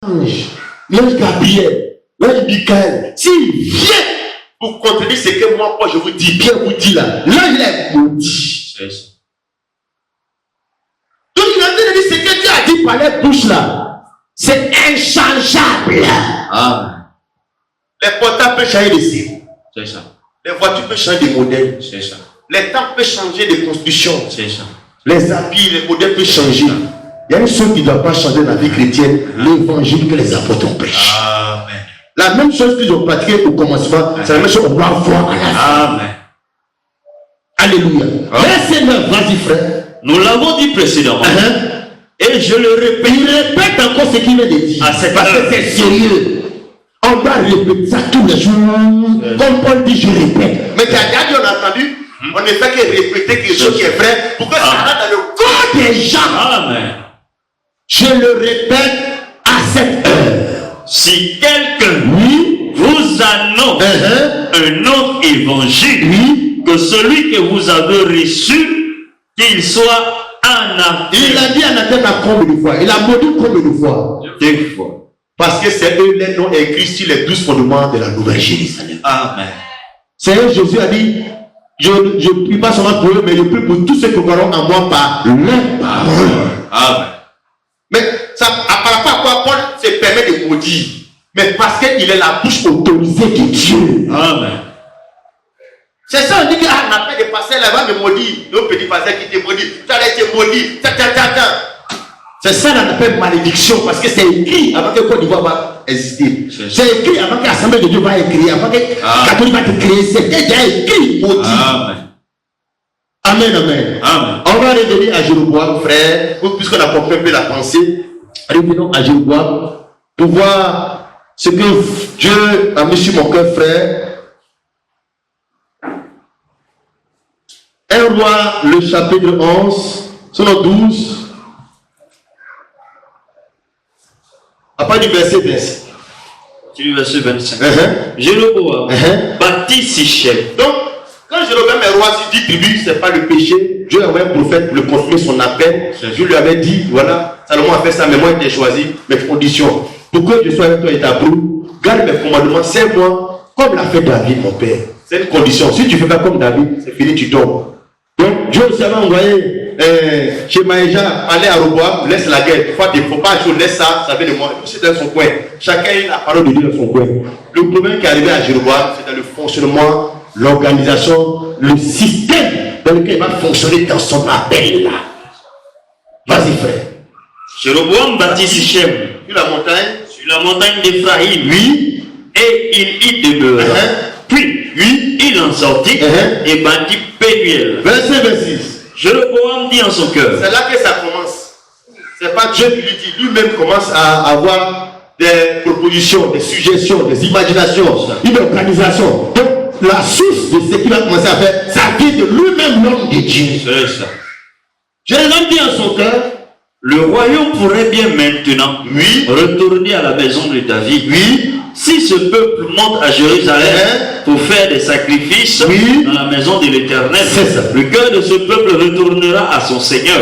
l'ange Gabriel, l'ange Michael, s'il vient pour contredire ce que moi je vous dis, Pierre vous dit là, l'ange est maudit. Donc il a dit ce que Dieu a dit par les bouches là, c'est inchangeable. Les portables peuvent changer de signe. C'est ça. Les voitures peuvent changer de modèle. C'est ça. Les temps peuvent changer de construction. C'est ça. Les habits, les modèles peuvent changer. Il y a une chose qui ne doit pas changer dans la vie chrétienne, l'évangile que les apôtres ont prêché. Amen. La même chose qu'ils ont pratiqué au commencement, c'est la même chose qu'on doit voir à la fin. Amen. Alléluia. Laissez-moi, vas-y frère. Nous l'avons dit précédemment. Et je le répète. Il répète encore ce qu'il vient de dire. Parce que c'est sérieux. On doit répéter ça tous les jours. Comme Paul dit, je répète. Mais tu as déjà dit, on a entendu. On ne fait que répéter quelque chose qui est vrai pour que ça rentre dans le corps des gens. Amen. Je le répète à cette heure. Si quelqu'un vous annonce un autre évangile que celui que vous avez reçu, qu'il soit anathème. Il a dit anathème à combien de fois? Il a maudit combien de fois? 2 fois. Parce que c'est eux les noms écrits sur les 12 fondements de la Nouvelle Jérusalem. Amen. C'est eux, Jésus a dit, je ne prie pas seulement pour eux, mais je prie pour tous ceux qui croiront en moi par leur parole. Amen. Mais ça, par rapport à quoi Paul se permet de maudire? Mais parce qu'il est la bouche autorisée de Dieu. Amen. C'est ça, on dit qu'on n'a pas de passer là-bas, me maudire. Le petit pasteur qui te maudit, tu as été maudit. C'est ça qu'on appelle malédiction, parce que c'est écrit avant que Côte d'Ivoire va exister. C'est écrit avant que l'Assemblée de Dieu va écrire, avant que le catholique va te créer. C'est déjà écrit, maudit. Amen. Amen, amen. Amen. On va revenir à Jéroboam, frère, puisqu'on a compris un peu la pensée. Revenons à Jéroboam pour voir ce que Dieu a mis sur mon cœur, frère. 1 Roi, le chapitre 11, selon 12. À part du verset 25. Du verset 25. Jéroboam bâtit Sichem. Donc, quand Jéroboam est roi sur 10 tribus, ce n'est pas le péché. Dieu a envoyé un prophète pour le confirmer son appel. Dieu lui avait dit, voilà, Salomon a fait ça, mais moi il t'a choisi, mes conditions. Pour que je sois avec toi et t'approuve, garde mes commandements, c'est moi, comme l'a fait David, mon père. C'est une condition. Si tu ne fais pas comme David, c'est fini, tu tombes. Donc, Dieu aussi avait envoyé chez Maïja, aller à Roboam, laisse la guerre. Il ne faut pas jouer, laisse ça, ça vient de moi. C'est dans son coin. Chacun a la parole de Dieu dans son coin. Le problème qui est arrivé à Jéroboam, c'est dans le fonctionnement, l'organisation, le système dans lequel il va fonctionner dans son appel là. Vas-y, frère. Jéroboam bâtit Sichem Sur la montagne d'Éphraïm. Oui. Et il y demeura. Puis, il en sortit et bâtit Pénuel. Verset 26. Jéroboam dit en son cœur. C'est là que ça commence. C'est pas Dieu qui lui dit. Lui-même commence à avoir des propositions, des suggestions, des imaginations, une organisation. Donc, la source de ce qu'il va commencer à faire, ça vient de lui-même, l'homme de Dieu. C'est ça. Jéroboam dit en son cœur. Le royaume pourrait bien maintenant retourner à la maison de David. Si ce peuple monte à Jérusalem pour faire des sacrifices dans la maison de l'Éternel, le cœur de ce peuple retournera à son Seigneur,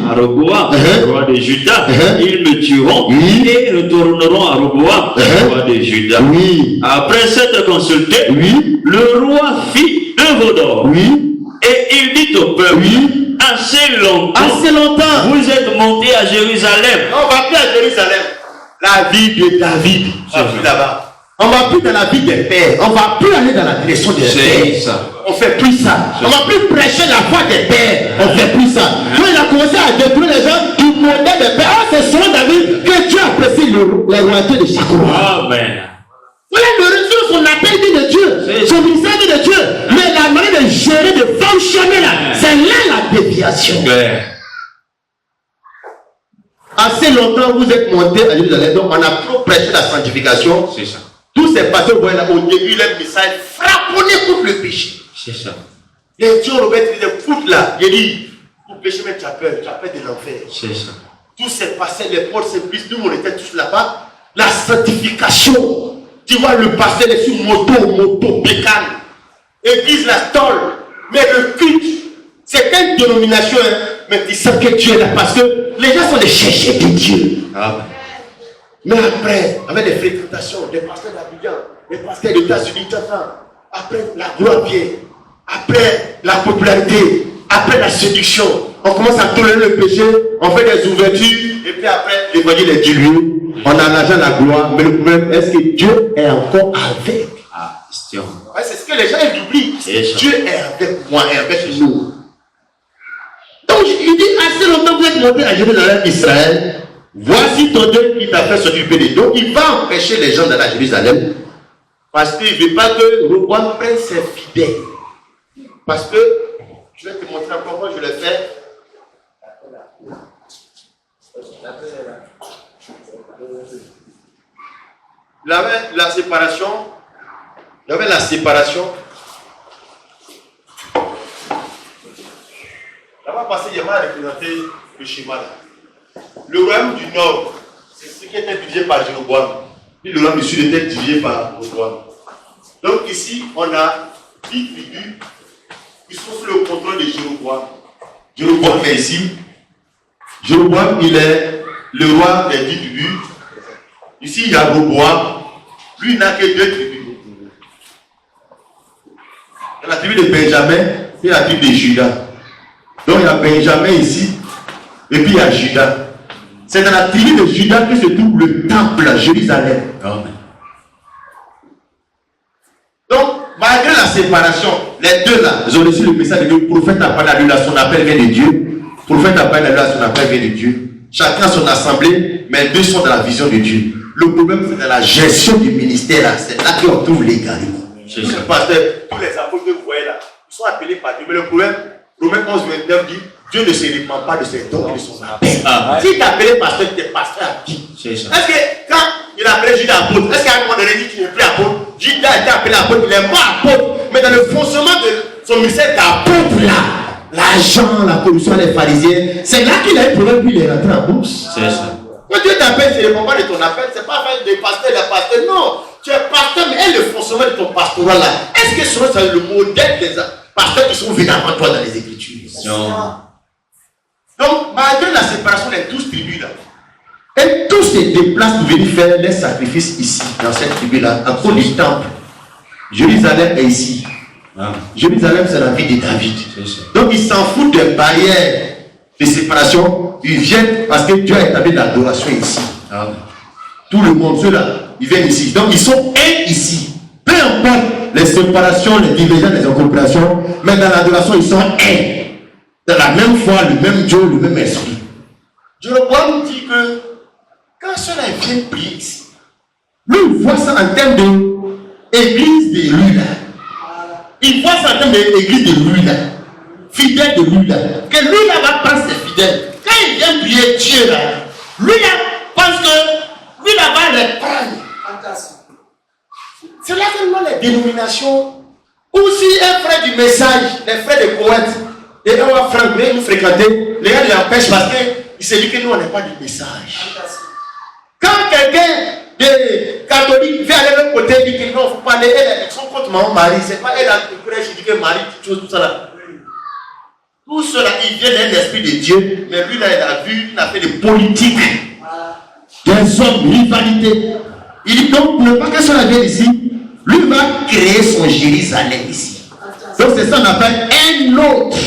à Roboam, roi de Juda. Ils me tueront et retourneront à Roboam, roi de Juda. Après s'être consulté, le roi fit un veau d'or. Et il dit au peuple, assez longtemps, vous êtes montés à Jérusalem. On va plus à Jérusalem. La vie de David. On va plus là-bas. On va plus dans la vie des pères. On va plus aller dans la direction des pères. On fait plus ça. On va plus prêcher la foi des pères. On fait plus ça. Quand il a commencé à détruire les gens du modèle des pères, c'est selon David que Dieu apprécie les royautés de chaque roi. Amen. Voilà le résultat, son appel dit de Dieu, son ministère dit de Dieu, mais la manière de gérer, de fonctionner là, c'est là la déviation. Assez longtemps vous êtes montés à Jérusalem, donc on a trop prêché la sanctification. C'est ça. Tout s'est passé, vous voyez là, au début, le message frapponné contre le péché. C'est ça. Et Dieu Robert disait, fout là, il dit, pour pécher, mais tu as peur de l'enfer. C'est ça. Tout s'est passé, les portes s'implissent, nous on était tous là-bas. La sanctification. Tu vois le pasteur est sur moto, bécane. Église la tôle. Mais le culte, c'est une dénomination, mais tu sens que Dieu est là parce que les gens sont les chercheurs de Dieu. Mais après, avec les fréquentations, des pasteurs d'Abidjan, des pasteurs des États-Unis, après la gloire vient, après la popularité, après la séduction, on commence à tolérer le péché, on fait des ouvertures, et puis après, l'évangile est dilué, on a l'argent, la gloire, mais le problème, est-ce que Dieu est encore avec? Ah, question. Ouais, c'est ce que les gens oublient. Dieu est avec moi et avec nous. Donc il dit, assez longtemps vous êtes monté à Jérusalem, Israël, voici ton Dieu qui t'a fait sortir du pays. Donc il va empêcher les gens d'aller à Jérusalem parce qu'il ne veut pas que Roboam prenne ses fidèles. Parce que, je vais te montrer encore comment je le fais. Il avait la séparation. Il y avait la séparation. Là-bas, passé, il y a représenté le schéma là. Le royaume du nord, c'est ce qui était divisé par Jéroboam. Puis le royaume du sud était divisé par Roboam. Donc ici, on a 10 tribus qui sont sous le contrôle de Jéroboam. Jéroboam est ici. Jéroboam, il est le roi des 10 tribus. Ici, il y a Roboam. Lui, il n'a que 2 tribus. Il y a la tribu de Benjamin et la tribu de Juda. Donc il y a Benjamin ici, et puis il y a Juda. C'est dans la tribu de Juda que se trouve le temple à Jérusalem. Amen. Donc, malgré la séparation, les deux là, ils ont reçu le message de Dieu. Le prophète a parlé à lui, là, son appel vient de Dieu. Le prophète a parlé à lui, là, son appel vient de Dieu. Chacun a son assemblée, mais deux sont dans la vision de Dieu. Le problème, c'est dans la gestion du ministère, là. C'est là qu'on trouve l'égarement. C'est ça. Parce que tous les apôtres que vous voyez là, ils sont appelés par Dieu. Mais le problème, Romains 11, 29 dit, Dieu ne se répand pas de ses dons et de son appel. Si tu es appelé pasteur, tu es pasteur à qui? Est-ce que quand il a appelé Judas apôtre, est-ce qu'à un moment donné, il dit qu'il n'est plus apôtre? Judas a été appelé apôtre, il est mort apôtre. Mais dans le fonctionnement de son ministère d'apôtre là, l'argent, la corruption, les pharisiens, c'est là qu'il a eu problème, puis il est rentré en bourse. C'est ça. Quand Dieu t'appelle, il ne répond pas de ton appel, c'est pas faire des pasteurs, les pasteurs, non. Tu es pasteur, mais est le fonctionnement de ton pastorat là? Est-ce que c'est le modèle des pasteurs qui sont venus avant toi dans les Écritures? Non. Donc, malgré la séparation des 12 tribus là, et tous se déplacent pour venir faire les sacrifices ici, dans cette tribu-là, à cause du temple. Jérusalem est ici. Jérusalem, c'est la ville de David. Donc, ils s'en foutent des barrières de séparation. Ils viennent parce que Dieu a établi l'adoration ici. Tout le monde, ceux-là, ils viennent ici. Donc, ils sont un ici. Peu importe les séparations, les divergences, les incompréhensions, mais dans l'adoration, ils sont un. Dans la même foi, le même Dieu, le même esprit. Jéroboam dit que quand cela vient prier ici, lui, il voit ça en termes d'église de lui là. Il voit ça en termes d'église de lui là. Fidèle de lui là. Que lui là va prendre ses fidèles. Quand il vient prier Dieu là, lui là pense que lui là va les prendre. C'est là que les dénominations, ou si un frère du message, les frères de poètes, et là, on va frère, nous fréquenter, les gars l'empêchent parce qu'il se dit que nous, on n'est pas du message. Quand quelqu'un de catholique vient aller de l'autre côté, il dit qu'il ne faut pas aller, elles sont contre maman Marie, c'est pas elle qui prêche, il dit que Marie, tout ça là. Tout cela, il vient d'un esprit de Dieu, mais lui là, il a vu, il a fait des politiques, des hommes, rivalité. Il dit donc, pour ne pas que cela vienne ici, lui va créer son Jérusalem ici. Donc c'est ça qu'on appelle un autre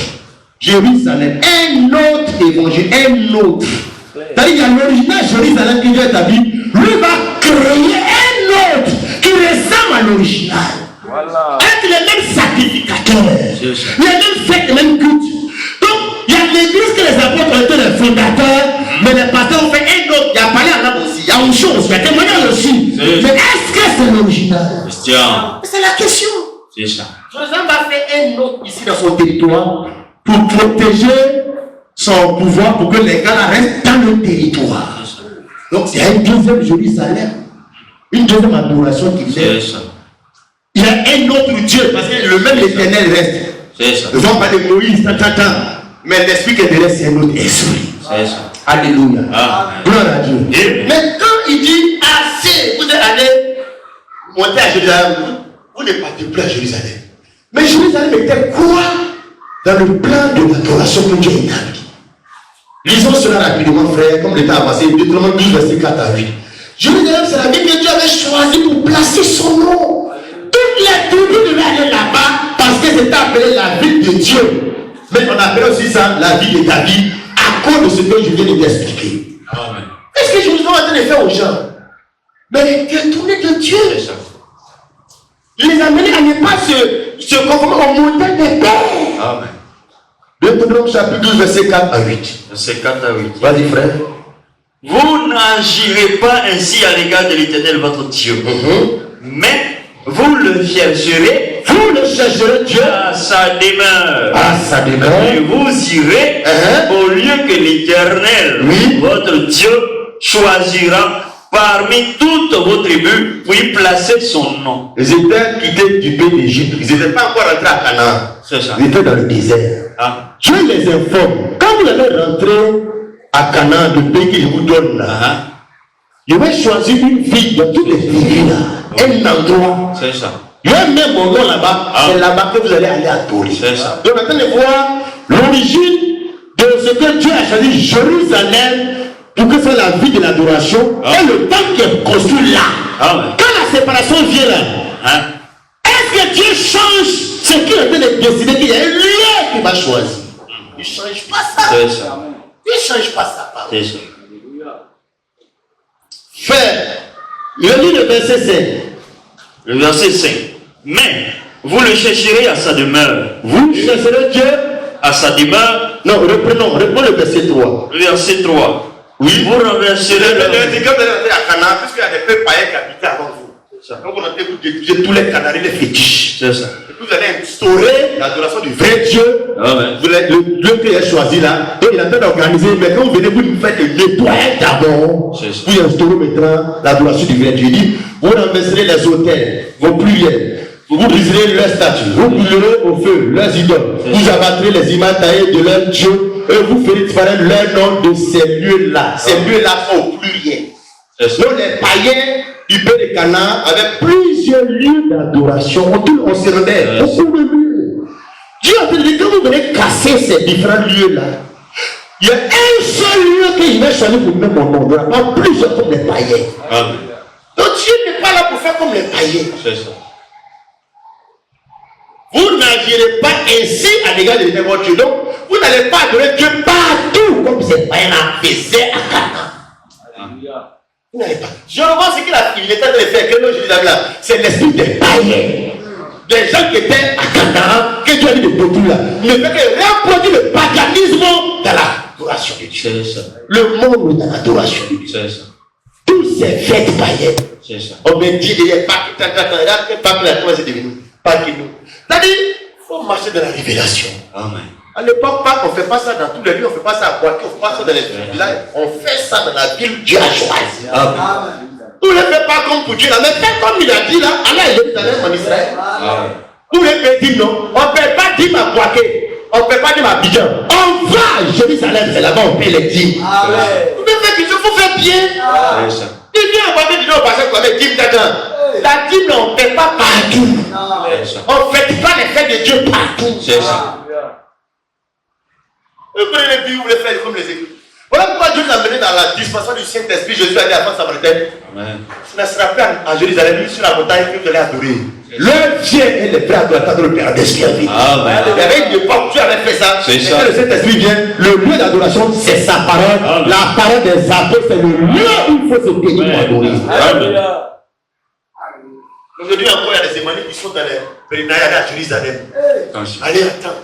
Jérusalem, un autre évangile, un autre. C'est-à-dire qu'il y a l'original Jérusalem qui vient établi, lui va créer un autre qui ressemble à l'original. Voilà. Avec les mêmes sacrificateurs, les mêmes fêtes, les mêmes cultes. Donc, il y a l'église que les apôtres ont été les fondateurs, mais les pasteurs ont fait un autre. Il y a parlé en arabe aussi, il y a une chose, il y a témoignage aussi. Mais est-ce que c'est l'original? C'est la question. C'est ça. Jérusalem va faire un autre ici dans son territoire pour protéger son pouvoir, pour que les gars restent dans le territoire. Donc, c'est un deuxième Jérusalem, une deuxième adoration qui vient. Il y a un autre Dieu, parce que le même éternel reste. C'est ça. Nous allons parler de Moïse, mais l'esprit qui est derrière, c'est un autre esprit. C'est ça. Alléluia. Gloire à Dieu. Mais quand il dit assez, vous êtes allé monter à Jérusalem, vous n'êtes pas plus à Jérusalem. Mais Jérusalem était quoi dans le plan de l'adoration que Dieu a établi? Lisons cela rapidement, frère, comme l'état avancé, Deutéronome 12, verset 4 à 8. Jérusalem, c'est la ville que Dieu avait choisie pour placer son nom. Toutes les tribus devaient aller là-bas parce que c'était appelé la ville de Dieu. Mais on appelle aussi ça la ville de David à cause de ce que je viens de t'expliquer. Qu'est-ce que Jérusalem est en train de faire aux gens? Mais les détourner de Dieu. Les amener à ne pas se conformer au modèle des pères. Amen. Deutéronome chapitre 12, verset 4 à 8. Verset 4 à 8. Vas-y, frère. Vous n'agirez pas ainsi à l'égard de l'Éternel votre Dieu. Mais vous le chercherez. Vous le chercherez Dieu à sa demeure. À sa demeure. Et vous irez au lieu que l'Éternel, votre Dieu, choisira parmi toutes vos tribus pour y placer son nom. Ils étaient quittés du pays d'Égypte. Ils n'étaient pas encore rentrés à Canaan. C'est ça. Ils étaient dans le désert. Dieu les informe. Quand vous allez rentrer à Canaan, le pays que je vous donne là, je vais choisir une ville dans toutes les tribus là. Un endroit. C'est ça. Je vais mettre mon nom là-bas. C'est là-bas que vous allez aller adorer. C'est ça. Donc maintenant, de voir l'origine de ce que Dieu a choisi, Jérusalem, pour que c'est la vie de l'adoration, et le temple qui est construit là. Quand la séparation vient là, est-ce que Dieu change ce qu'il a de décider qu'il y a un lieu qu'il va choisir? Il ne change pas ça. C'est ça. Il ne change pas ça. C'est ça. Frère, le livre de verset 5. Le verset 5. Mais vous le chercherez à sa demeure. Vous chercherez Dieu à sa demeure. Non, reprenons le verset 3. Verset 3. Oui. Vous renverserez le quand vous allez à Canaan, puisqu'il y a des peuples païens qui habitaient avant vous. Quand vous entrez, vous détruisez tous les canaries, les fétiches. C'est ça. Et puis vous allez instaurer l'adoration du vrai Dieu. Vous allez, le Dieu qu'il a choisi là, donc il est en train d'organiser. Mais quand vous venez, vous faites le nettoyage d'abord. Vous instaurez maintenant l'adoration du vrai Dieu. Il dit, vous renverserez les autels, vos prières. Vous briserez leurs statues, vous brûlerez au feu leurs idoles, vous abattrez les images taillées de leurs dieux et vous ferez disparaître leur nom de ces lieux-là. Ces lieux-là sont au pluriel. Donc les païens du pays de Canaan avaient plusieurs lieux d'adoration. On se rendait beaucoup de lieux. Dieu a dit, quand vous venez casser ces différents lieux-là, il y a un seul lieu que je vais choisir pour mettre mon nom. Il n'y aura pas plusieurs comme les païens. Donc Dieu n'est pas là pour faire comme les païens. C'est ça. Vous n'agirez pas ainsi à l'égard de votre Dieu. Donc, vous n'allez pas adorer Dieu partout comme ces païens faisaient à Canaan. Vous n'allez pas. Je revois ce qu'il était en train de faire. Que nous, Jérusalem là, c'est l'esprit des païens. Des gens qui étaient à Canaan, que Dieu a dit de détruire là. Ne fait que reproduire le paganisme dans l'adoration de Dieu. C'est ça. Le monde dans l'adoration de Dieu. C'est ça. Tous ces fêtes païennes. C'est ça. On me dit, il n'y a pas que comment c'est devenu. Pas que nous. C'est-à-dire, il faut marcher dans la révélation. Amen. À l'époque, on ne fait pas ça dans tous les lieux, on ne fait pas ça à Poitiers, on ne fait pas ça dans les villages. On fait ça dans la ville que Dieu a choisie. Amen. Vous ne faites pas comme pour Dieu, là, mais faites comme il a dit là, allez à Jérusalem en Israël. Vous ne pouvez dire non, on ne peut pas dire à Poitiers, on ne peut pas dire à Abidjan. On va à Jérusalem, c'est là-bas, on peut les dire. Vous devez faire quelque chose, il faut faire bien. Il vient à Poitiers, il dit on passe quoi, mais dîme dedans. La dîme, on ne fait pas partout. On ne fait pas les fêtes de Dieu partout. C'est ça. Vous prenez les billes, vous les faites comme les églises. Voilà pourquoi Dieu nous a mené dans la dispensation du Saint-Esprit. Jésus a dit à la Samaritaine, ce ne sera plus à Jérusalem, sur la montagne que vous allez adorer. L'heure vient et les frères doivent attendre le Père d'Esprit. Il y avait une époque où Dieu avait fait ça. Et quand le Saint-Esprit vient, le lieu d'adoration, c'est sa parole. La parole des apôtres, c'est le lieu où il faut se tenir pour adorer. Aujourd'hui encore, il y a des émanites qui sont dans les pèlerinages à Jérusalem. Allez, attends.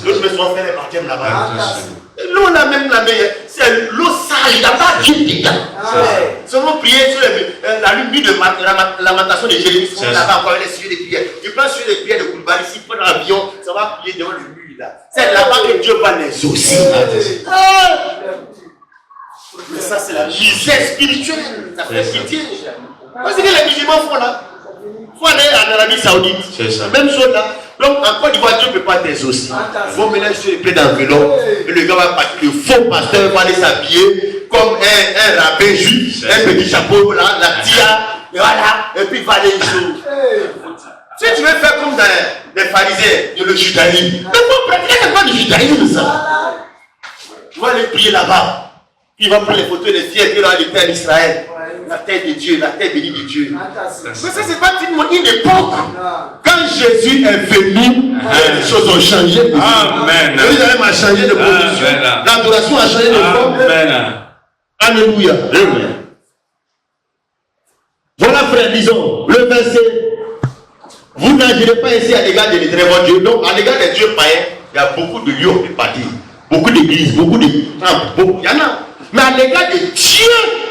L'autre maison fait les baptêmes là-bas. L'eau là même là, c'est l'eau sage, là-bas Dieu dedans. Seulement prier sur la lumière de lamentation de Jérémie, là-bas encore les sujets de prière. Tu prends sur les prières de Koulibaly, si tu prends l'avion, ça va prier devant le mur là. C'est là-bas que Dieu va les exaucer. Mais ça c'est la misère spirituelle. Ça fait pitié. Parce que les musulmans font là. Il faut aller en Arabie Saoudite. C'est ça. Même chose là. Donc, en Côte d'Ivoire, Dieu ne peut pas t'exaucer. Il faut mélanger sur les plaies d'enveloppe. Et le gars va partir, le faux pasteur va aller s'habiller comme un rabbin juif, un petit chapeau là, la tia, et voilà, et puis il va aller jouer. Si tu veux faire comme des pharisiens de le judaïsme, mais faut pratiquer pas du judaïsme ça. Tu vas aller prier là-bas. Puis il va prendre les photos des fiers qu'il a été en Israël. la terre de Dieu, la terre bénie de Dieu. Mais ça, c'est pas une époque. Quand Jésus est venu, les choses ont changé. Amen. Jérusalem a changé de position. L'adoration a changé de forme. Alléluia. Voilà, frère, disons, le verset. Vous n'agirez pas ici à l'égard de l'éternel Dieu. Donc, à l'égard des dieux païens, il y a beaucoup de lieux de partir. Beaucoup d'églises, beaucoup de temples, il y en a. Mais à l'égard de Dieu,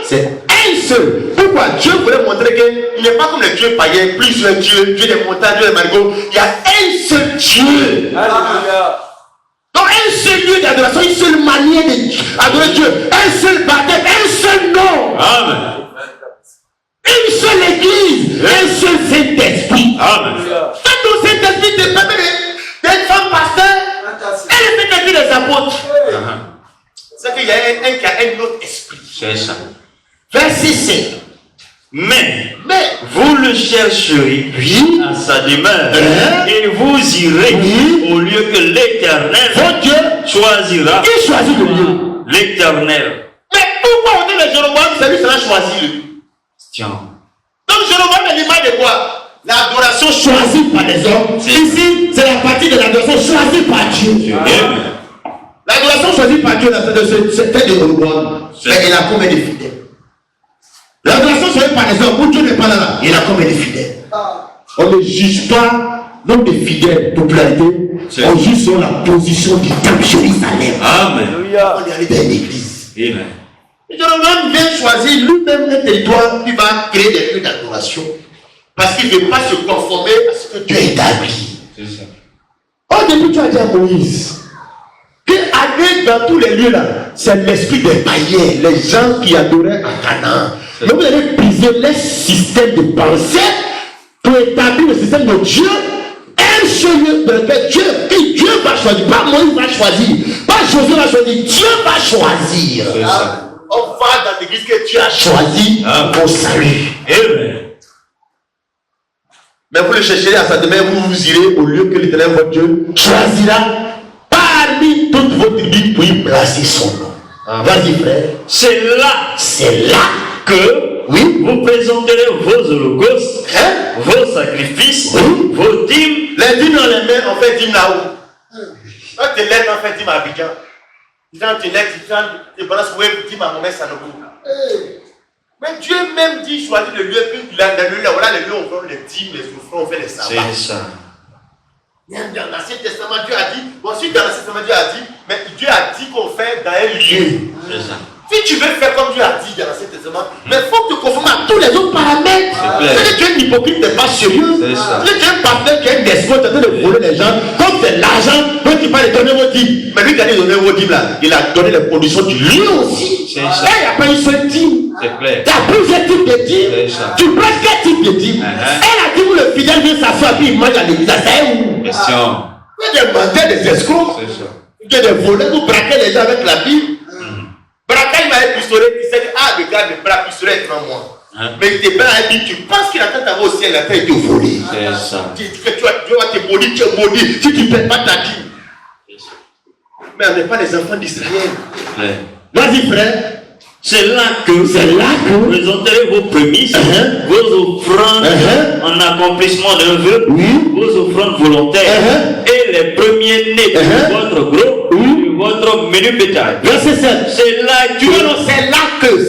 c'est un seul. Pourquoi Dieu voulait montrer qu'il n'est pas comme les dieux païens, plusieurs dieux, Dieu des montagnes, Dieu des marigots. Il y a un seul Dieu. Alléluia. Donc un seul lieu d'adoration, une seule manière d'adorer Dieu, un seul baptême, un seul nom. Amen. Une seule église, un seul Saint-Esprit. Amen. Quand ton Saint-Esprit te permet d'être femme pasteur, et le Saint-Esprit des apôtres. C'est qu'il y a un qui a un autre esprit. C'est ça. Verset 5. Mais vous le chercherez à sa demeure et vous irez au lieu que l'Éternel votre Dieu choisira. Qui choisit le lieu? L'Éternel. Mais pourquoi on dit le Jéroboam, c'est lui qui l'a choisi? Tiens. Donc Jéroboam est l'image de quoi? L'adoration choisie par les hommes. Ici, c'est la partie de l'adoration choisie par Dieu. L'adoration choisie par Dieu, c'était de Jéroboam. Mais il a combien de fidèles? L'adoration choisie par les hommes, où Dieu n'est pas là, il a combien de fidèles? On ne juge pas nombre de fidèles, popularité, on juge sur la position du temple Jérusalem. Amen. On est allé dans l'église. Amen. Jéroboam vient choisir lui-même un territoire qui va créer des lieux d'adoration. Parce qu'il ne veut pas se conformer à ce que Dieu a établi. C'est ça. Au début, tu as dit à Moïse que aller dans tous les lieux là, c'est l'esprit des païens, les gens qui adoraient à Canaan. Mais vous allez briser les systèmes de pensée pour établir le système de Dieu. Un seul lieu dans lequel Dieu va choisir. Pas Moïse va choisir. Pas Josué va choisir. Dieu va choisir. On va dans l'église que Dieu a choisi pour salut. Amen. Mais vous le chercherez à sa demeure, vous irez au lieu que l'Éternel votre Dieu choisira parmi toutes vos tribus pour y placer son nom. Vas-y, frère. C'est là que vous présenterez vos holocaustes, vos sacrifices, vos dîmes. Les dîmes dans les mains, on fait dîme là-haut. Quand tu lèves, on fait dîme à Abidjan. Quand tu lèves, tu balances, oui, dîme à Mohamed Sanogo. Mais Dieu même dit choisir le lieu, puis voilà le lieu où on fait les dîmes, les offrandes, on fait les sabbats. C'est ça. Même dans l'Ancien Testament, Dieu a dit, bon, si dans l'Ancien Testament, Dieu a dit, mais Dieu a dit qu'on fait dans un lieu. C'est ça. Si tu veux faire comme Dieu a dit dans l'Ancien Testament, mais il faut te conformer à tous les autres paramètres. C'est que tu es un hypocrite, tu n'es pas sérieux. C'est ça. C'est que tu es un parfait, tu es un despote, tu es en train de voler les gens. Comme c'est l'argent, donc tu vas les donner vos dîmes. Mais lui qui a donné vos dîmes là, il a donné les production du lieu aussi. C'est ça. Là, il n'y a pas une seule dîme. C'est clair. Il y a plusieurs types de dîmes. Tu prends quel type de dîme? Elle a dit où le fidèle vient s'asseoir puis il mange à l'église. Ça c'est où? Question. Il y a des menteurs, des escrocs. C'est ça. Il y a des voleurs, vous braquez les gens avec la Bible. Braquer, il m'a un pistolet, il sait que, le gars me braque, le pistolet est devant moi. Mais il te braque et tu penses qu'il attend ta voix au ciel, la terre est volée. C'est ça. Tu vas te maudire, tu es maudit, si tu ne paies pas ta dîme. Mais on n'est pas les enfants d'Israël. Vas-y, frère. C'est là que vous présenterez vos prémices, vos offrandes en accomplissement d'un vœu, vos offrandes volontaires et les premiers-nés de votre gros, de votre menu bétail. Verset 7. C'est là que.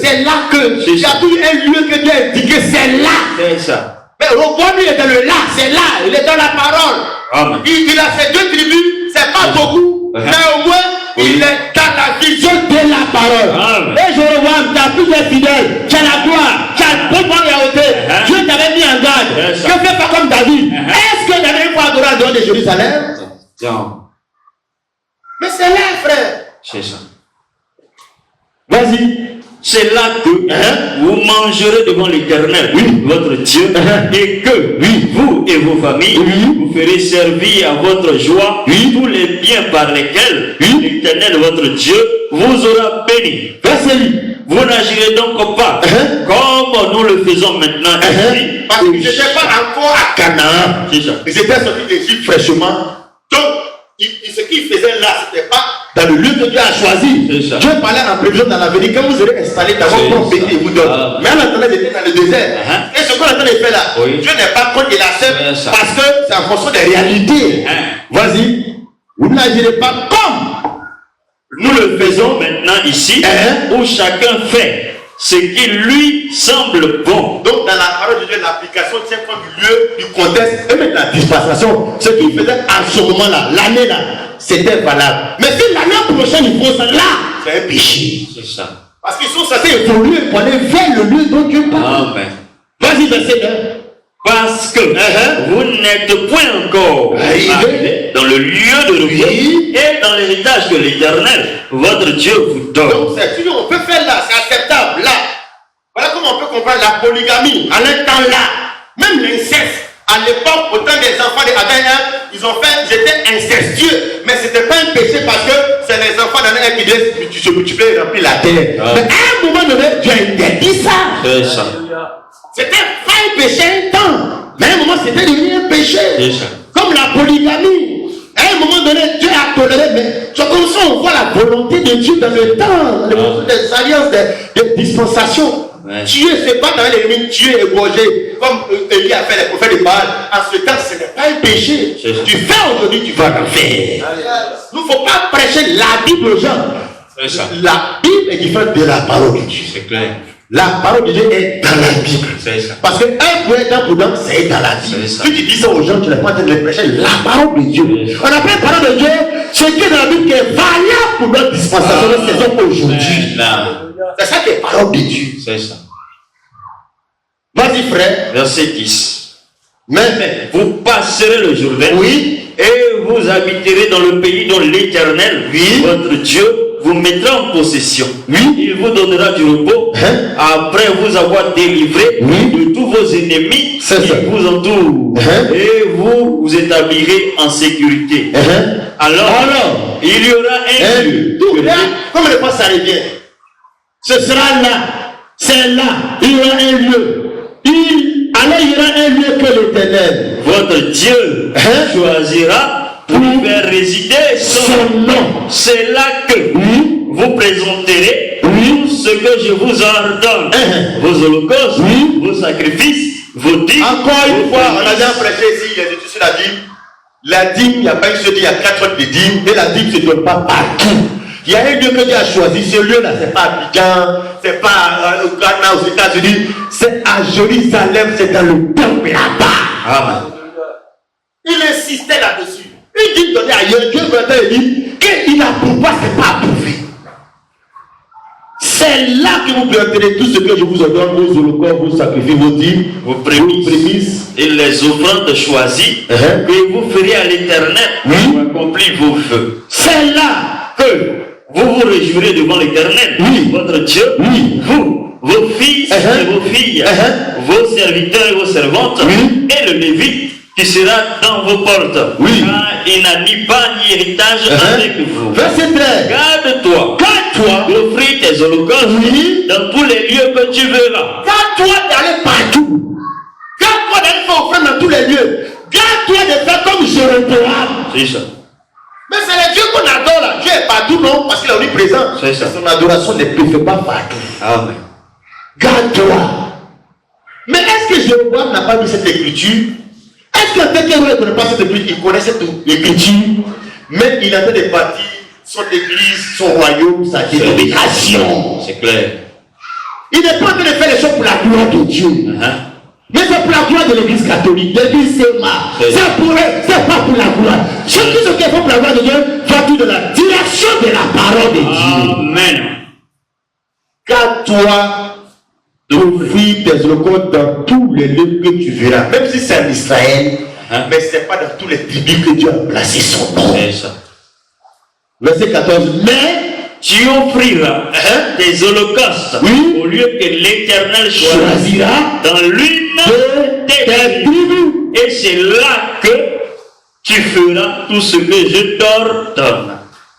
C'est là que. Il y a plus un lieu que Dieu a indiqué, c'est là. C'est ça. Mais Roboam, il est dans le là, c'est là, il est dans la parole. Amen. Il a ses deux tribus, c'est pas beaucoup, mais au moins, il est dans la vision de la parole. Amen. Et Jéroboam, tu as plus de fidèles, tu as la gloire, tu as le pouvoir et la hauteur. Dieu t'avait mis en garde. Que fais pas comme David. Est-ce que David faut adorer en dehors de Jérusalem? Non. Mais c'est là, frère. C'est ça. Vas-y. C'est là que vous mangerez devant l'Éternel, votre Dieu, et que vous et vos familles, vous ferez servir à votre joie tous les biens par lesquels l'Éternel, votre Dieu, vous aura béni. Vous n'agirez donc pas comme nous le faisons maintenant ici. Parce qu'ils n'étaient pas encore à Canaan. C'est ça. Ils étaient sortis d'Égypte fraîchement. Donc, ce qu'il faisait là, ce n'était pas dans le lieu que Dieu a choisi. Dieu parlait en prévision dans l'avenir. Quand vous serez installé dans votre propre pays, il vous donne. Mais en attendant, il était dans le désert. Et ce qu'on est en train de faire là, Dieu n'est pas contre, il accepte parce que c'est en fonction des réalités. Vas-y. Vous n'agirez pas comme nous le faisons maintenant ici, où chacun fait ce qui lui semble bon. Donc dans la parole de Dieu, l'application tient compte du lieu, du contexte et même de la dispensation. Ce qu'il faisait à ce moment-là, l'année là, c'était valable. Mais si l'année prochaine ils font ça là, c'est un péché. C'est ça. Parce qu'ils sont censés évoluer pour aller vers le lieu dont Dieu parle. Amen. Vas-y, verset 1. Parce que vous n'êtes point encore arrivés dans le lieu de repos et dans l'héritage que l'Éternel, votre Dieu, vous donne. Donc c'est toujours, on peut faire là, c'est acceptable là. Voilà comment on peut comprendre la polygamie. En un temps là, même l'inceste. À l'époque, autant des enfants d'Adam, ils ont fait, ils étaient incestueux. Mais ce n'était pas un péché parce que c'est les enfants d'Adam qui disaient, tu peux remplir la terre. Mais à un moment donné, Dieu a interdit ça. C'est ça. C'était pas un péché un temps. Mais à un moment, c'était devenu un péché. Comme la polygamie. À un moment donné, Dieu a toléré. Mais c'est comme ça, on voit la volonté de Dieu dans le temps. Des alliances, des dispensations. Tuer, c'est pas dans les limites, tuer, égorger, comme Élie a fait les prophètes de Baal. En ce temps, ce n'est pas un péché. Tu fais aujourd'hui, tu vas en faire. Il ne faut pas prêcher la Bible aux gens. La Bible est différente de la parole de Dieu. C'est clair. La parole de Dieu est dans la Bible. Parce que un point d'un prudent, c'est dans la Bible. Si tu dis ça aux gens, tu n'es pas en train de les prêcher la parole de Dieu. On appelle parole de Dieu ce qui est dans la Bible qui est valable pour notre dispensation de saison aujourd'hui. C'est ça qui est parole de Dieu. C'est ça. Vas-y, frère. Verset 10. Mais vous passerez le Jourdain. Oui. Et vous habiterez dans le pays dont l'Éternel, votre Dieu, vous mettra en possession. Il vous donnera du repos après vous avoir délivré de tous vos ennemis qui vous entourent. Et vous vous établirez en sécurité. Alors, il y aura un lieu. Comme les fois ça revient. Ce sera là. C'est là. Il y aura un lieu. Alors il y aura un lieu que l'Éternel, votre Dieu, choisira pour faire résider son nom. C'est là que vous présenterez tout ce que je vous ordonne. Vos holocaustes, vos sacrifices, vos dîmes. Encore une fois, on a déjà prêché ici, il y a dit sur la dîme. La dîme, il n'y a pas une seule dîme, il y a 4 autres de dîmes. Et la dîme ne se donne pas partout. Il y a un lieu que Dieu a choisi. Ce lieu-là, ce n'est pas Abidjan, ce n'est pas au Ghana, aux États-Unis. C'est à Jérusalem, c'est dans le temple là-bas. Amen. Il insistait là-dessus. Il dit donner ailleurs. Dieu maintenant dit qu'il approuve pas, ce n'est pas approuvé. C'est là que vous planterez tout ce que je vous ordonne, vos holocaustes, vos sacrifices, vos dîmes, vos prémices et les offrandes choisies que vous ferez à l'Éternel pour accomplir vos vœux. C'est là que vous vous réjouirez devant l'Éternel, votre Dieu, vous, vos fils et vos filles, vos serviteurs et vos servantes, et le Lévite qui sera dans vos portes. Car il n'a ni pas ni héritage avec vous. Verset 13. Garde-toi d'offrir tes holocaustes dans tous les lieux que tu verras. Garde-toi d'aller partout. Garde-toi d'aller faire offrande dans tous les lieux. Garde-toi de faire comme Jéroboam. C'est ça. Mais c'est le Dieu qu'on adore là. Dieu est partout, non? Parce qu'il est omniprésent. C'est ça. Son adoration ne peut pas partout. Amen. Garde-toi. Mais est-ce que Jéroboam n'a pas vu cette écriture? Est-ce qu'en fait qu'il ne connaît pas cette écriture? Il connaît cette écriture, mais il est en train de bâtir son église, son royaume, sa dénomination. C'est clair. Il n'est pas en train de faire les choses pour la gloire de Dieu. Mais c'est pour la gloire de l'église catholique. L'église c'est marre. C'est pas pour la gloire. Ceux qui font pour la gloire de Dieu va tout dans la direction de la parole de Dieu. Amen. Garde-toi d'offrir tes holocaustes dans tous les lieux que tu verras. Même si c'est en Israël, mais ce n'est pas dans tous les tribus que Dieu a placé son nom. C'est ça. Verset 14. Mais tu offriras tes holocaustes au lieu que l'Éternel choisira dans l'une de tes tribus. Et c'est là que tu feras tout ce que je t'ordonne.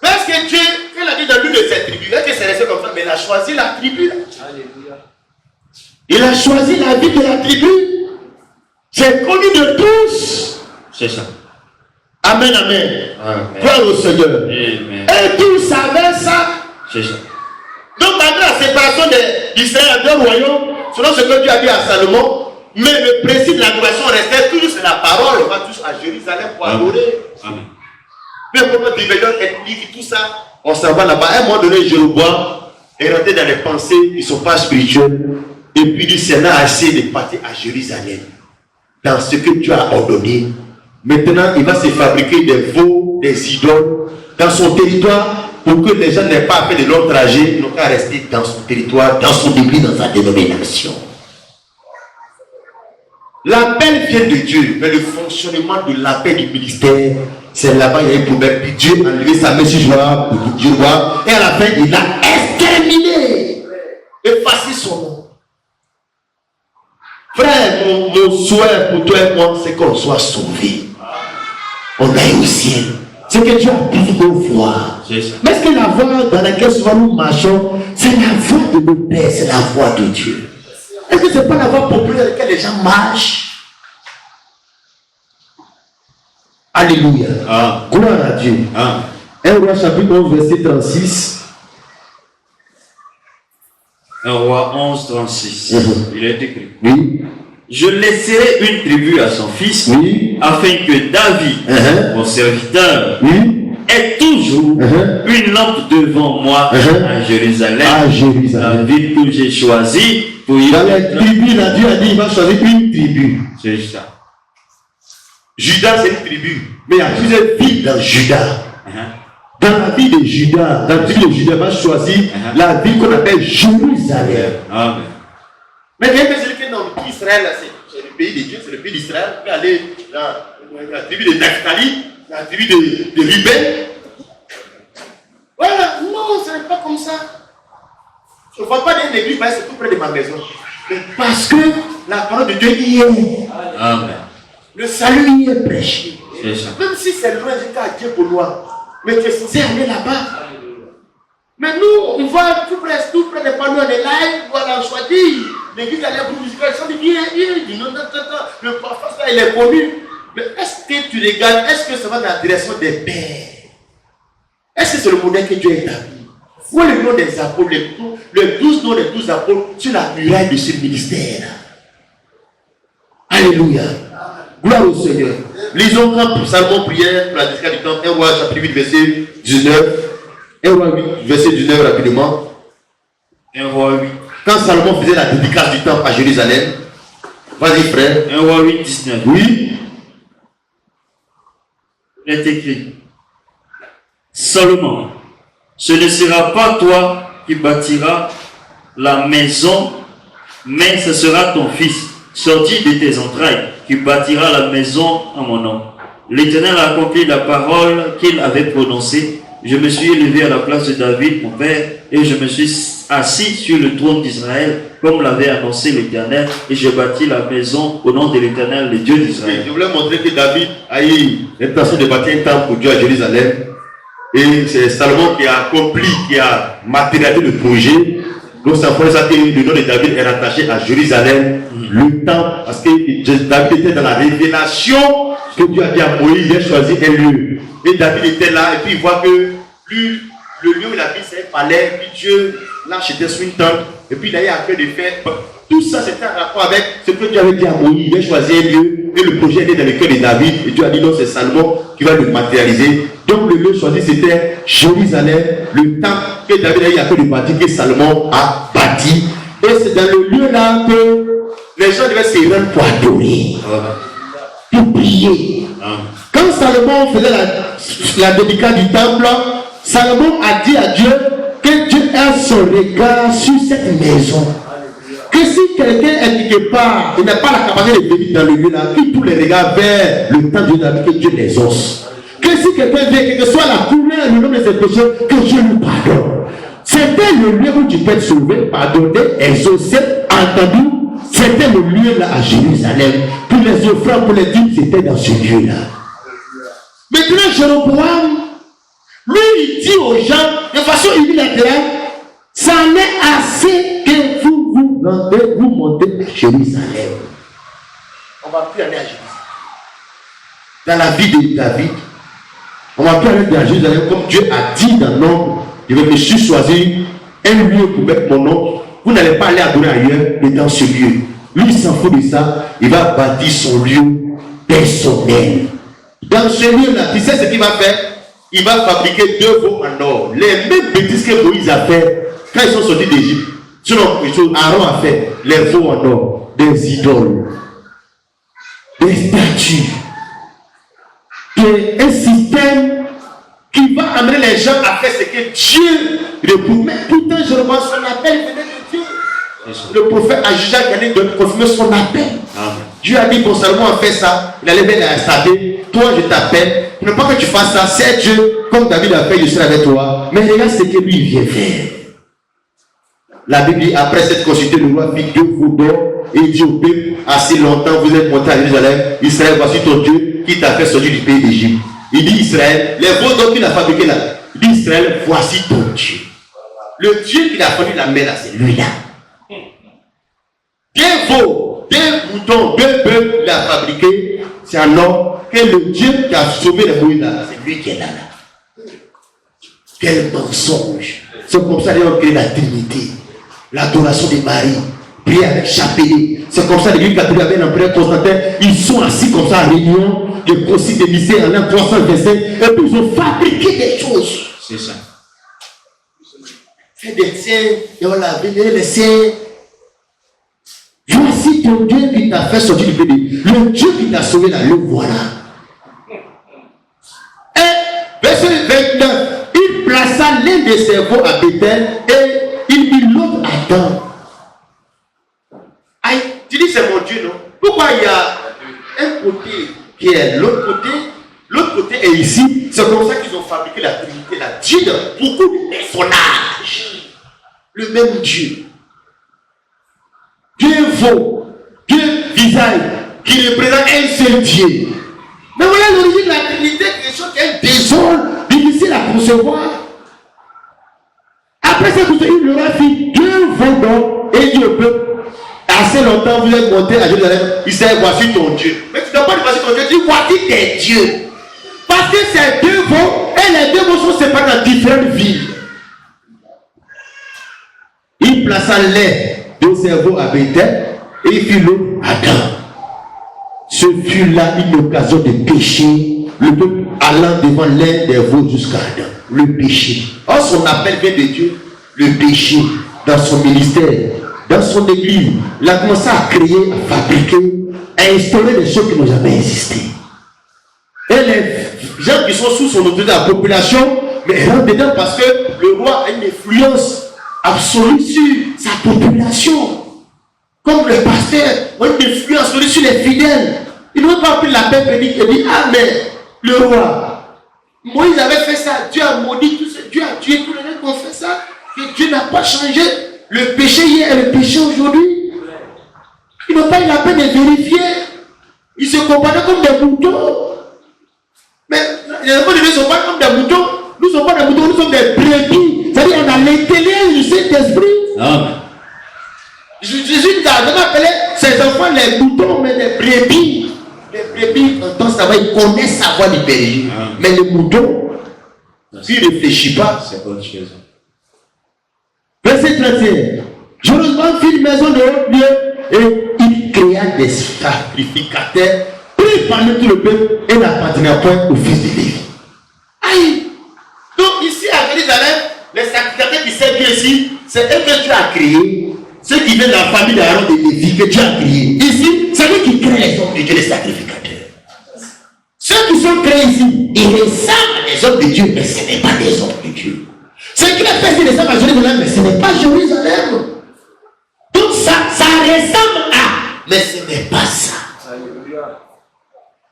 Parce que Dieu, il a dit dans l'une de ses tribus, est-ce que c'est resté comme ça? Mais il a choisi la tribu. Alléluia. Il a choisi la vie de la tribu. C'est connu de tous. C'est ça. Amen, amen. Gloire au Seigneur. Amen. Et tu savais ça? C'est ça. Donc, malgré la séparation d'Israël en deux royaumes, selon ce que Dieu a dit à Salomon, mais le principe de l'adoration restait toujours sur la parole. On va tous à Jérusalem pour adorer. Amen. Mais pour notre division ethnique et tout ça, on s'en va là-bas. À un moment donné, Jéroboam est rentré dans les pensées qui ne sont pas spirituelles. Et puis, il s'en a assez de partir à Jérusalem. Dans ce que Dieu a ordonné. Maintenant, il va se fabriquer des veaux, des idoles dans son territoire pour que les gens n'aient pas fait de long trajet. Ils n'ont qu'à rester dans son territoire, dans son église, dans sa dénomination. L'appel vient de Dieu, mais le fonctionnement de l'appel du ministère, c'est là-bas, il y a une problème. Puis Dieu a levé sa main sur Joab, et à la fin, il a exterminé, effacé son nom. Frère, mon souhait pour toi et moi, c'est qu'on soit sauvés. On aille au ciel. C'est que Dieu a besoin de voir. Mais est-ce que la voie dans laquelle souvent nous marchons, c'est la voie de nos pères, c'est la voie de Dieu? Est-ce que ce n'est pas la voie populaire dans laquelle les gens marchent? Alléluia. Gloire à Dieu. 1 Roi chapitre 11, verset 36. 1 Roi 11, 36. Il est écrit. Oui. Je laisserai une tribu à son fils, afin que David, mon serviteur, ait toujours une lampe devant moi à Jérusalem. La ville que j'ai choisie pour y dans les tribus, là, Dieu a dit il va choisir une tribu. C'est ça. Judas, c'est une tribu. Mais il y a plusieurs villes dans Judas. Dans la ville de Judas, dans la tribu de Judas, il va choisir la ville qu'on appelle Jérusalem. Amen. Mais bien que celui qui est dans Israël, c'est le pays de Dieu, c'est le pays d'Israël. Vous pouvez aller dans la tribu de Naphtali, la tribu de Ruben. Voilà, non, ce n'est pas comme ça. Je ne vois pas d'une église, c'est tout près de ma maison. Mais parce que la parole de Dieu y est. Amen. Le salut y est prêché. Même si c'est loin, j'étais à Dieu pour loin. Mais tu es censé aller là-bas. Mais nous, on voit tout près des panneaux, on est là, voilà, on choisit. L'église, elle est pour musicale, ils dit non, le pasteur, il est connu. Mais est-ce que tu regardes, est-ce que ça va dans la direction des pères? Est-ce que c'est le modèle que Dieu a établi? Où est le nom des apôtres, les 12 noms des 12 apôtres sur la muraille de ce ministère? Alléluia. Gloire au Seigneur. Lisons quand Salomon priait pour la dédicace du temple, 1 Roi chapitre 8, verset 19. 1 Roi 8, verset 19 rapidement. 1 Roi 8. Quand Salomon faisait la dédicace du temple à Jérusalem, vas-y frère. 1 Roi 8, 19. Oui. Il est écrit. Seulement, ce ne sera pas toi qui bâtiras la maison, mais ce sera ton fils, sorti de tes entrailles, qui bâtira la maison en mon nom. L'Éternel a accompli la parole qu'il avait prononcée. Je me suis élevé à la place de David, mon père, et je me suis assis sur le trône d'Israël, comme l'avait annoncé l'Éternel, et je bâtis la maison au nom de l'Éternel, le Dieu d'Israël. Je voulais montrer que David a eu l'intention de bâtir un temple pour Dieu à Jérusalem. Et c'est Salomon qui a accompli, qui a matérialisé le projet. Donc c'est pour ça que le nom de David est rattaché à Jérusalem, le temple, parce que David était dans la révélation que Dieu a dit à Moïse, il a choisi un lieu. Et David était là, et puis il voit que le lieu où il habite, c'est un palais, puis Dieu l'a acheté sur une tente, et puis d'ailleurs, après de faire, tout ça c'était en rapport avec ce que Dieu avait dit à Moïse, il a choisi un lieu, et le projet était dans le cœur de David, et Dieu a dit non, c'est Salomon qui va le matérialiser. Donc le lieu choisi c'était Jérusalem, le temple que David a eu à cœur de bâtir, que Salomon a bâti. Et c'est dans le lieu là que les gens devaient se rendre pour adorer, pour prier. Quand Salomon faisait la dédicace du temple, Salomon a dit à Dieu que Dieu ait son regard sur cette maison. Que si quelqu'un est quelque part, il n'a pas la capacité de venir dans le lieu là, qu'il tous les regards vers le temple de David, que Dieu les ose. Que si quelqu'un vient, quelle que soit la couleur, le nom de ses péchés, que Dieu lui pardonne. C'était le lieu où tu peux être sauvé, pardonné, exaucé, entendu. C'était le lieu là à Jérusalem. Pour les offrandes, pour les dîmes, c'était dans ce lieu là. Maintenant, Jéroboam, lui, il dit aux gens, de façon unilatérale, ça en est assez que vous montez à Jérusalem. On ne va plus aller à Jérusalem. Dans la vie de David, On va faire aller à Jérusalem comme Dieu a dit dans Nombre. Je vais me choisir un lieu pour mettre mon nom. Vous n'allez pas aller adorer ailleurs, mais dans ce lieu. Lui, il s'en fout de ça. Il va bâtir son lieu personnel. Dans ce lieu-là, tu sais ce qu'il va faire? Il va fabriquer 2 veaux en or. Les mêmes bêtises que Moïse a fait quand ils sont sortis d'Égypte. Sinon, Aaron a fait les veaux en or, des idoles, des statues. Et un système qui va amener les gens à faire ce que Dieu repousse. Mais pourtant, je revois son appel venait de Dieu. Le prophète a jugé à de confirmer son appel. Amen. Dieu a dit concernant à faire ça, il allait venir à Sadé. Toi, je t'appelle. Ne pas que tu fasses ça. C'est Dieu, comme David a fait, je serai avec toi. Mais regarde ce que lui vient faire. La Bible dit, après cette consulté, le roi fit 2 veaux d'or et il dit au peuple, assez longtemps vous êtes monté à Jérusalem, Israël, voici ton Dieu qui t'a fait sortir du pays d'Égypte. Il dit Israël, les veaux d'or qu'il a fabriqués là, il dit Israël, voici ton Dieu. Le Dieu qui a fallu la mer là, c'est lui-là. 2 veaux, 2 moutons, 2 bœufs, il a fabriqué, c'est un homme, que le Dieu qui a sauvé les Moïse là, c'est lui qui est là. Quel mensonge. C'est comme ça qu'on crée la Trinité. L'adoration de Marie, prier avec chapelet. C'est comme ça l'église catholique avec l'empereur Constantin. Ils sont assis comme ça en réunion, le concile de Nicée en l'an 325, et puis ils ont fabriqué des choses. C'est ça. Fait des siens, et on l'a vénéré les siens. Voici ton Dieu qui t'a fait sortir du pays. Le Dieu qui t'a sauvé là, le voilà. Et verset 29, il plaça l'un des ses veaux à Bethel et il mit l'autre à Dan. Aïe, tu dis c'est mon Dieu, non? Pourquoi il y a un côté qui est l'autre côté est ici? C'est comme ça qu'ils ont fabriqué la Trinité, la Dieu de beaucoup de personnages. Le même Dieu. Dieu vaut, Dieu visage, qui représente un seul Dieu. Mais voilà l'origine de la Trinité, quelque chose qui est désordre, difficile à concevoir. Après cette chose, il leur a fait 2 veaux d'or et dit au peuple, assez longtemps vous êtes monté à Jérusalem, il dit voici ton Dieu. Mais tu ne dois pas dire voici ton Dieu, dis voici tes dieux. Parce que ces 2 veaux et les 2 veaux sont séparés dans différentes villes. Il plaça l'un de ses veaux à Bethel et il fit l'autre à Dan. Ce fut là une occasion de pécher, le peuple allant devant l'un des veaux jusqu'à Dan. Le péché. Or, son appel vient de Dieu. Le péché dans son ministère, dans son église, il a commencé à créer, à fabriquer, à instaurer des choses qui n'ont jamais existé. Et les gens qui sont sous son autorité, la population, mais rentrent dedans parce que le roi a une influence absolue sur sa population. Comme le pasteur a une influence absolue sur les fidèles. Il ne veut pas appeler la paix bénite et dire ah mais le roi. Moïse avait fait ça, Dieu a maudit tout ça, Dieu a tué tous les gens qui ont fait ça, que Dieu n'a pas changé. Le péché hier et le péché aujourd'hui. Ils n'ont pas eu la peine de vérifier. Ils se comportaient comme des moutons. Mais les enfants de Dieu ne sont pas comme des moutons. Nous ne sommes pas des moutons, nous sommes des brebis. C'est-à-dire on a l'intérieur du Saint-Esprit. Jésus nous a appelé ses enfants les moutons, mais des brebis. Les brebis entendent sa voix, ils connaissent sa voix du berger. Mais le mouton, s'il ne réfléchit pas, c'est autre chose. Verset 31. Jérusalem fit une maison de haut lieu et il créa des sacrificateurs pris parmi tout le peuple et n'appartenait point au fils de Lévi. Aïe! Donc ici à Jérusalem, les sacrificateurs qui servent Dieu ici, c'est eux que Dieu a créé. Ceux qui viennent de la famille d'Aaron de Lévi que Dieu a créé. Ici, c'est lui qui crée les hommes de Dieu, les sacrificateurs. Ceux qui sont créés ici, ils ressemblent à des hommes de Dieu, mais ce n'est pas des hommes de Dieu. Ceux qui les fait, ils ressemblent à Jérusalem, mais ce n'est pas Jérusalem. Tout ça, ça ressemble à, mais ce n'est pas ça.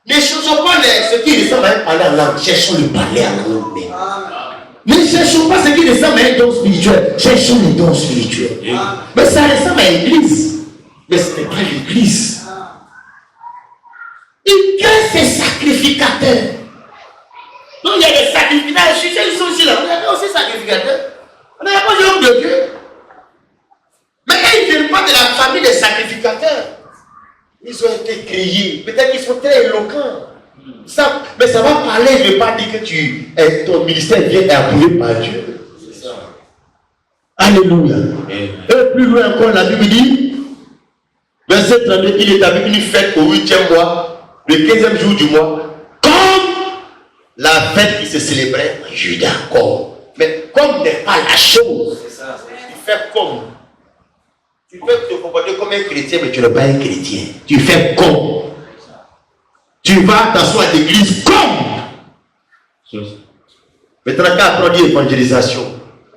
Ne cherchons pas ce qui ressemble à un parler en langue, cherchons le parler en langue même. Ne cherchons pas ce qui ressemble à un don spirituel, cherchons les dons spirituels. Mais ça ressemble à l'église, mais ce n'est pas l'église. Il crée ses sacrificateurs. Donc il y a des sacrificateurs, ils sont aussi là, on a aussi sacrificateurs. On n'a pas de homme de Dieu. Mais ils ne viennent pas de la famille des sacrificateurs. Ils ont été créés, peut-être qu'ils sont très éloquents. Ça, mais ça va parler, ne pas dire que ton ministère vient approuvé par Dieu. Alléluia. Et plus loin encore, la Bible dit, verset 32, il établit une fête au 8e mois, le 15e jour du mois, comme la fête qui se célébrait en Juda. Mais comme n'est pas la chose, tu fais comme. Tu peux te comporter comme un chrétien, mais tu n'es pas un chrétien. Tu fais comme. Tu vas t'asseoir à l'église comme. Maintenant, quand on dit évangélisation,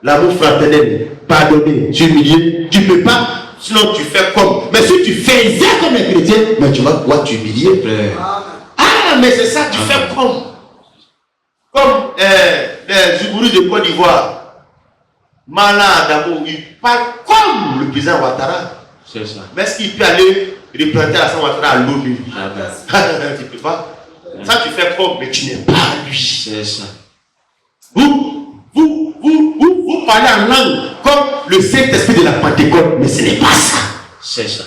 l'amour fraternel, pardonner, t'humilier, tu ne peux pas, sinon tu fais comme. Mais si tu faisais comme un chrétien, mais tu vas pouvoir t'humilier. Ah, mais c'est ça, tu fais comme. Comme les Zougourous de Côte d'Ivoire. Malin d'amour, il parle comme le président Ouattara. C'est ça. Mais est-ce qu'il peut aller représenter à Ouattara à l'ONU? Tu ne peux pas. Ça, tu fais comme, mais tu n'es pas lui. C'est ça. Vous parlez en langue comme le Saint-Esprit de la Pentecôte, mais ce n'est pas ça. C'est ça.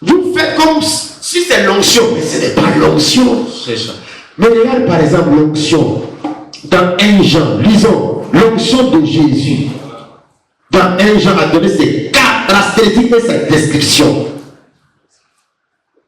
Vous faites comme si c'est l'onction, mais ce n'est pas l'onction. C'est ça. Mais regarde par exemple l'onction. Dans 1 Jean, lisons l'onction de Jésus. Dans 1 Jean a donné ses caractéristiques et sa description.